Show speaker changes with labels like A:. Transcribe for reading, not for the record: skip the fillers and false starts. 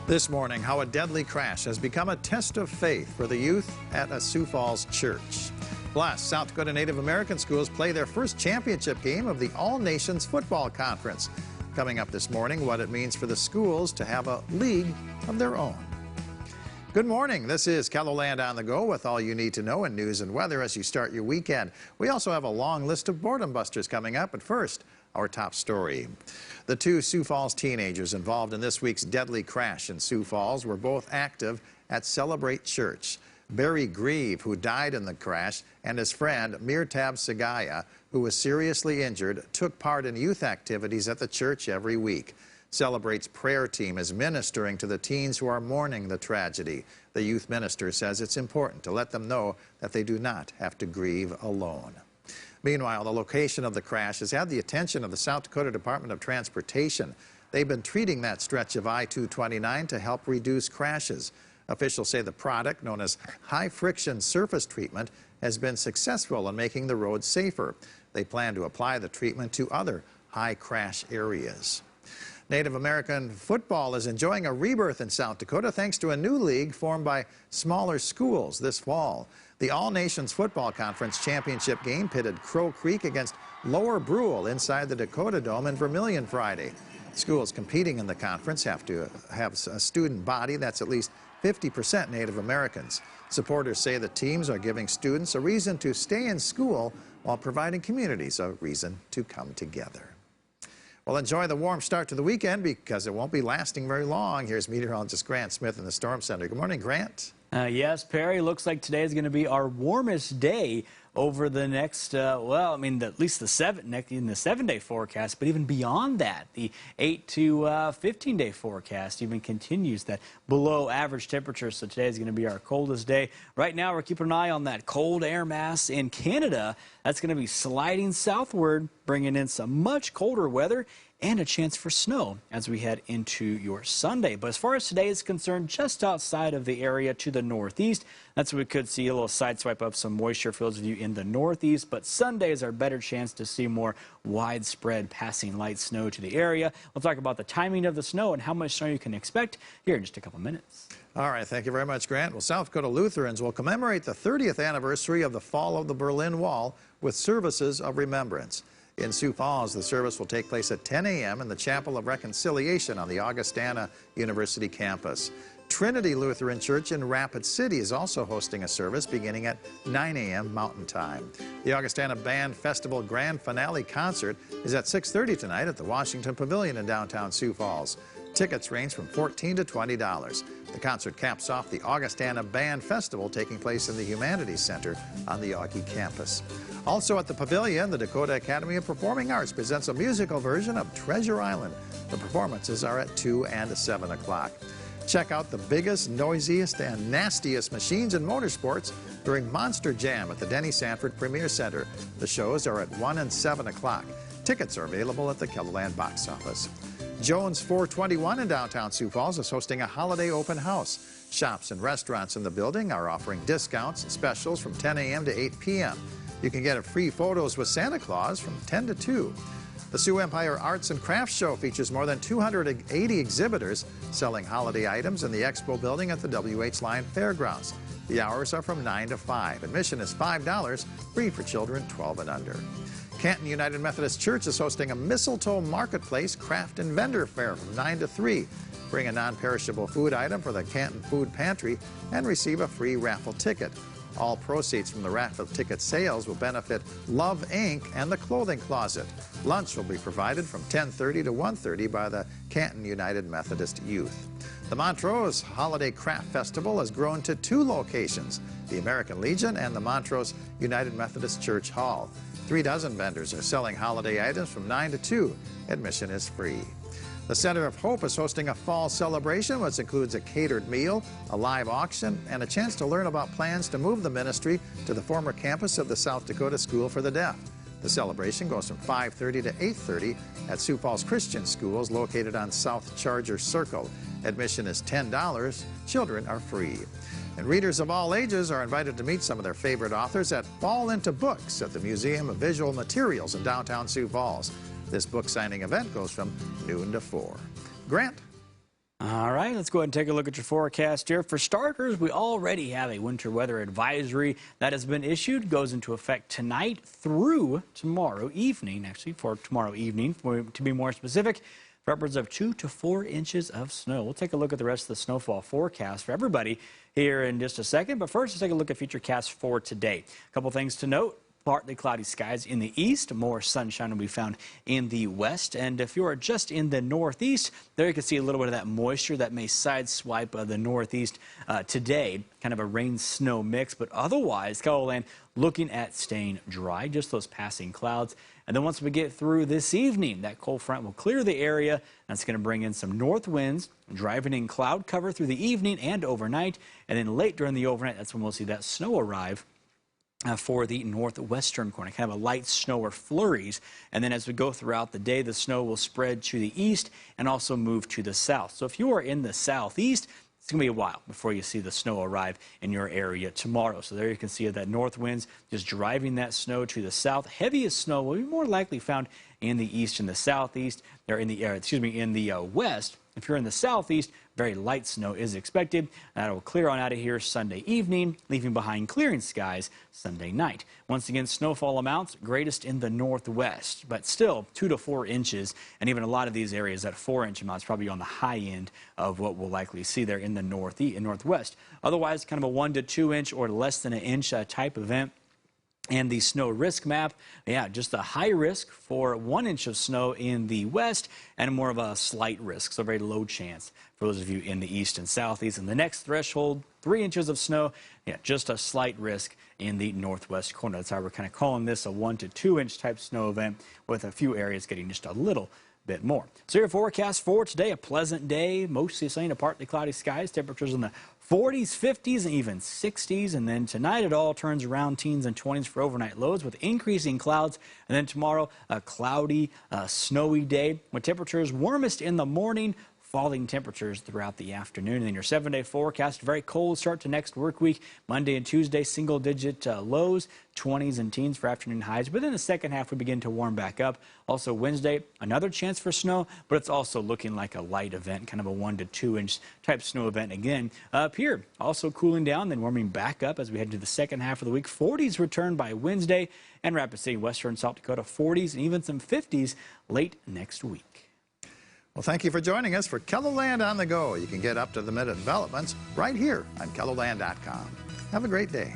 A: This morning, how a deadly crash has become a test of faith for the youth at a Sioux Falls church. Plus, South Dakota Native American schools play their first championship game of the All Nations Football Conference. Coming up this morning, what it means for the schools to have a league of their own. Good morning. This is KELOLAND on the go with all you need to know in news and weather as you start your weekend. We also have a long list of boredom busters coming up, but first, our top story. The two Sioux Falls teenagers involved in this week's deadly crash in Sioux Falls were both active at Celebrate Church. Barry Grieve, who died in the crash, and his friend Mirtab Sagaya, who was seriously injured, took part in youth activities at the church every week. Celebrate's prayer team is ministering to the teens who are mourning the tragedy. The youth minister says it's important to let them know that they do not have to grieve alone. Meanwhile, the location of the crash has had the attention of the South Dakota Department of Transportation. They've been treating that stretch of I-229 to help reduce crashes. Officials say the product, known as high-friction surface treatment, has been successful in making the road safer. They plan to apply the treatment to other high-crash areas. Native American football is enjoying a rebirth in South Dakota thanks to a new league formed by smaller schools this fall. The All Nations Football Conference championship game pitted Crow Creek against Lower Brule inside the Dakota Dome in Vermilion Friday. Schools competing in the conference have to have a student body that's at least 50% Native Americans. Supporters say the teams are giving students a reason to stay in school while providing communities a reason to come together. Well, enjoy the warm start to the weekend because it won't be lasting very long. Here's meteorologist Grant Smith in the Storm Center. Good morning, Grant.
B: Yes, Perry, looks like today is going to be our warmest day over the next, at least the 7-day forecast, but even beyond that, the 8 to 15-day forecast even continues that below average temperature. So today is going to be our coldest day. Right now, we're keeping an eye on that cold air mass in Canada. That's going to be sliding southward, bringing in some much colder weather and a chance for snow as we head into your Sunday. But as far as today is concerned, just outside of the area to the northeast, that's where we could see a little side swipe of some moisture fields view in the northeast. But Sunday is our better chance to see more widespread passing light snow to the area. We'll talk about the timing of the snow and how much snow you can expect here in just a couple minutes.
A: All right, thank you very much, Grant. Well, South Dakota Lutherans will commemorate the 30th anniversary of the fall of the Berlin Wall with services of remembrance. In Sioux Falls, the service will take place at 10 a.m. in the Chapel of Reconciliation on the Augustana University campus. Trinity Lutheran Church in Rapid City is also hosting a service beginning at 9 a.m. Mountain Time. The Augustana Band Festival Grand Finale concert is at 6:30 tonight at the Washington Pavilion in downtown Sioux Falls. Tickets range from $14 to $20. The concert caps off the Augustana Band Festival taking place in the Humanities Center on the Augie campus. Also at the Pavilion, the Dakota Academy of Performing Arts presents a musical version of Treasure Island. The performances are at 2 and 7 o'clock. Check out the biggest, noisiest, and nastiest machines in motorsports during Monster Jam at the Denny Sanford Premier Center. The shows are at 1 and 7 o'clock. Tickets are available at the KELOLAND box office. Jones 421 in downtown Sioux Falls is hosting a holiday open house. Shops and restaurants in the building are offering discounts and specials from 10 a.m. to 8 p.m. You can get free photos with Santa Claus from 10 to 2. The Sioux Empire Arts and Crafts Show features more than 280 exhibitors selling holiday items in the expo building at the W.H. Lyon Fairgrounds. The hours are from 9 to 5. Admission is $5, free for children 12 and under. Canton United Methodist Church is hosting a Mistletoe Marketplace Craft and Vendor Fair from 9 to 3. Bring a non-perishable food item for the Canton Food Pantry and receive a free raffle ticket. All proceeds from the raffle ticket sales will benefit Love Inc. and the Clothing Closet. Lunch will be provided from 10:30 to 1:30 by the Canton United Methodist Youth. The Montrose Holiday Craft Festival has grown to 2 locations, the American Legion and the Montrose United Methodist Church Hall. 3 dozen vendors are selling holiday items from 9 to 2. Admission is free. The Center of Hope is hosting a fall celebration, which includes a catered meal, a live auction, and a chance to learn about plans to move the ministry to the former campus of the South Dakota School for the Deaf. The celebration goes from 5:30 to 8:30 at Sioux Falls Christian Schools located on South Charger Circle. Admission is $10. Children are free. And readers of all ages are invited to meet some of their favorite authors at Fall Into Books at the Museum of Visual Materials in downtown Sioux Falls. This book signing event goes from noon to 4. Grant?
B: All right, let's go ahead and take a look at your forecast here. For starters, we already have a winter weather advisory that has been issued. Goes into effect tonight through tomorrow evening, actually, for tomorrow evening, to be more specific, for upwards of 2 to 4 inches of snow. We'll take a look at the rest of the snowfall forecast for everybody here in just a second. But first, let's take a look at futurecast for today. A couple things to note. Partly cloudy skies in the east. More sunshine will be found in the west. And if you are just in the northeast, there you can see a little bit of that moisture that may sideswipe the northeast today. Kind of a rain-snow mix, but otherwise, KELOLAND looking at staying dry, just those passing clouds. And then once we get through this evening, that cold front will clear the area. That's going to bring in some north winds, driving in cloud cover through the evening and overnight. And then late during the overnight, that's when we'll see that snow arrive for the northwestern corner, kind of a light snow or flurries. And then as we go throughout the day, the snow will spread to the east and also move to the south. So if you are in the southeast, it's going to be a while before you see the snow arrive in your area tomorrow. So there you can see that north winds just driving that snow to the south. Heaviest snow will be more likely found in the east and the southeast, or in the west. If you're in the southeast, very light snow is expected. That will clear on out of here Sunday evening, leaving behind clearing skies Sunday night. Once again, snowfall amounts greatest in the northwest, but still 2 to 4 inches, and even a lot of these areas at 4-inch amounts probably on the high end of what we'll likely see there in the northeast and northwest. Otherwise, kind of a 1 to 2 inch or less than an inch type event. And the snow risk map, yeah, just a high risk for 1 inch of snow in the west and more of a slight risk, so very low chance for those of you in the east and southeast. And the next threshold, 3 inches of snow, yeah, just a slight risk in the northwest corner. That's how we're kind of calling this a 1 to 2 inch type snow event, with a few areas getting just a little bit more. So your forecast for today, a pleasant day, mostly sunny to partly cloudy skies, temperatures in the 40s, 50s, and even 60s. And then tonight it all turns around teens and 20s for overnight lows with increasing clouds. And then tomorrow, a cloudy, snowy day with temperatures warmest in the morning, falling temperatures throughout the afternoon. And then your 7-day forecast, very cold start to next work week. Monday and Tuesday, single-digit lows, 20s and teens for afternoon highs. But in the second half, we begin to warm back up. Also Wednesday, another chance for snow, but it's also looking like a light event, kind of a 1 to 2 inch type snow event again. Up here, also cooling down, then warming back up as we head to the second half of the week. 40s return by Wednesday, and Rapid City, western South Dakota, 40s and even some 50s late next week.
A: Well, thank you for joining us for KELOLAND on the Go. You can get up to the minute developments right here on KELOLAND.com. Have a great day.